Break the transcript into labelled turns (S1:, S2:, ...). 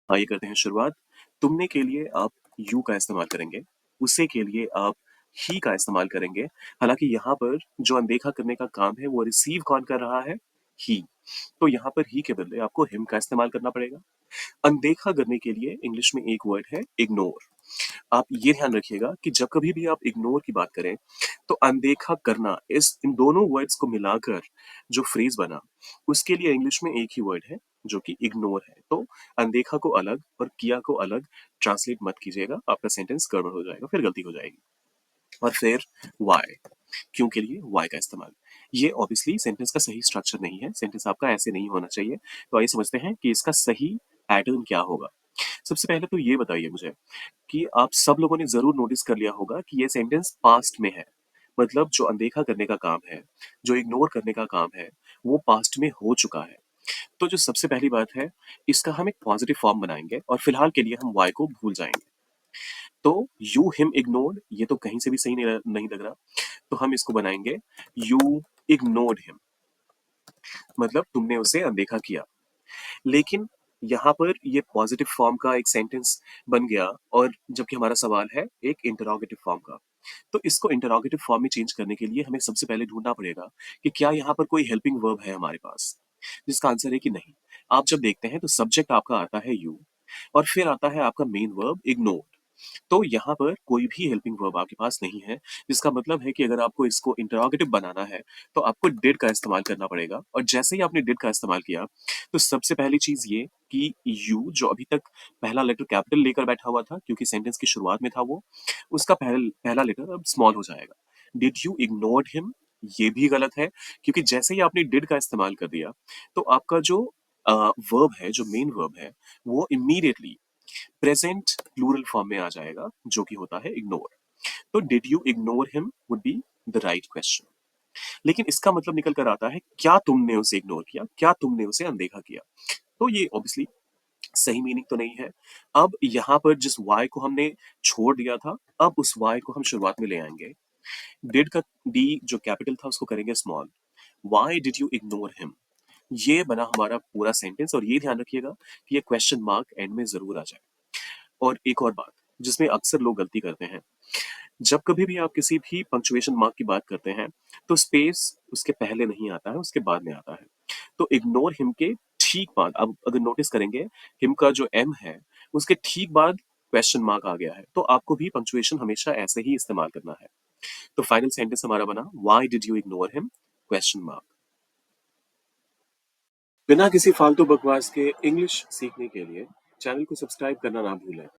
S1: आइए करते हैं शुरुआत। तुमने के लिए आप यू का इस्तेमाल करेंगे, उसे के लिए आप ही का इस्तेमाल करेंगे। हालाँकि यहाँ पर जो अनदेखा करने का काम है वो रिसीव कौन कर रहा है? ही। तो यहाँ पर ही के बदले आपको हिम का इस्तेमाल करना पड़ेगा। अनदेखा करने के लिए इंग्लिश में एक वर्ड है इग्नोर। आप ये ध्यान रखिएगा कि जब कभी भी आप इग्नोर की बात करें, तो अनदेखा करना इस इन दोनों वर्ड्स को मिलाकर जो फ्रेज बना, उसके लिए इंग्लिश में एक ही वर्ड है जो कि इग्नोर है। तो अनदेखा को अलग और किया को अलग ट्रांसलेट मत कीजिएगा, आपका सेंटेंस गड़बड़ हो जाएगा, फिर गलती हो जाएगी। और फिर वाई, क्यों के लिए वाई का इस्तेमाल। ये ऑब्वियसली सेंटेंस का सही स्ट्रक्चर नहीं है, सेंटेंस आपका ऐसे नहीं होना चाहिए। तो आइए समझते हैं कि इसका सही पैटर्न क्या होगा। सबसे पहले तो ये बताइए मुझे कि आप सब लोगों ने ज़रूर नोटिस कर लिया होगा कि ये सेंटेंस पास्ट में है। मतलब जो अनदेखा करने का काम है, जो इग्नोर करने का काम है, वो पास्ट में हो चुका है। तो जो सबसे पहली बात है, इसका हम एक पॉजिटिव फॉर्म बनाएँगे और फिलहाल के लिए हम व्हाई को भूल जाएँगे। तो यू हिम इग्नोर्ड, ये तो कहीं से भी सही नहीं लग रहा। तो हम इसको बनाएँगे यू इग्नोर्ड हिम, मतलब तुमने उसे अनदेखा किया। लेकिन यहाँ पर ये पॉजिटिव फॉर्म का एक सेंटेंस बन गया और जबकि हमारा सवाल है एक इंटरोगेटिव फॉर्म का। तो इसको इंटरोगेटिव फॉर्म में चेंज करने के लिए हमें सबसे पहले ढूंढना पड़ेगा कि क्या यहाँ पर कोई हेल्पिंग वर्ब है हमारे पास, जिसका आंसर है कि नहीं। आप जब देखते हैं तो सब्जेक्ट आपका आता है यू और फिर आता है आपका मेन वर्ब इग्नोर। तो यहाँ पर कोई भी हेल्पिंग वर्ब आपके पास नहीं है, जिसका मतलब है कि अगर आपको इसको इंटरोगेटिव बनाना है तो आपको डिड का इस्तेमाल करना पड़ेगा। और जैसे ही आपने डिड का इस्तेमाल किया तो सबसे पहली चीज ये कि यू जो अभी तक पहला लेटर कैपिटल लेकर बैठा हुआ था क्योंकि सेंटेंस की शुरुआत में था वो, उसका पहला पहला लेटर अब स्मॉल हो जाएगा। डिड यू इग्नोर्ड हिम, ये भी गलत है क्योंकि जैसे ही आपने डिड का इस्तेमाल कर दिया तो आपका जो वर्ब है, जो मेन वर्ब है, वो इमीडिएटली प्रेजेंट प्लूरल फॉर्म में आ जाएगा जो कि होता है इग्नोर। तो did you ignore him would be the right question. लेकिन इसका मतलब निकल कर आता है क्या तुमने उसे इग्नोर किया, क्या तुमने उसे अनदेखा किया। तो ये ऑब्वियसली सही मीनिंग तो नहीं है। अब यहाँ पर जिस वाई को हमने छोड़ दिया था, अब उस वाई को हम शुरुआत में ले आएंगे। डिड का डी जो कैपिटल था उसको करेंगे small. Why did you ignore him, ये बना हमारा पूरा सेंटेंस। और ये ध्यान रखिएगा कि ये क्वेश्चन मार्क एंड में जरूर आ जाए। और एक और बात जिसमें अक्सर लोग गलती करते हैं, जब कभी भी आप किसी भी पंक्चुएशन मार्क की बात करते हैं तो स्पेस उसके पहले नहीं आता है, उसके बाद में आता है। तो इग्नोर हिम के ठीक बाद, अब अगर नोटिस करेंगे, हिम का जो एम है उसके ठीक बाद क्वेश्चन मार्क आ गया है। तो आपको भी पंक्चुएशन हमेशा ऐसे ही इस्तेमाल करना है। तो फाइनल सेंटेंस हमारा बना why did you ignore him question mark. बिना किसी फालतू बकवास के इंग्लिश सीखने के लिए चैनल को सब्सक्राइब करना ना भूलें।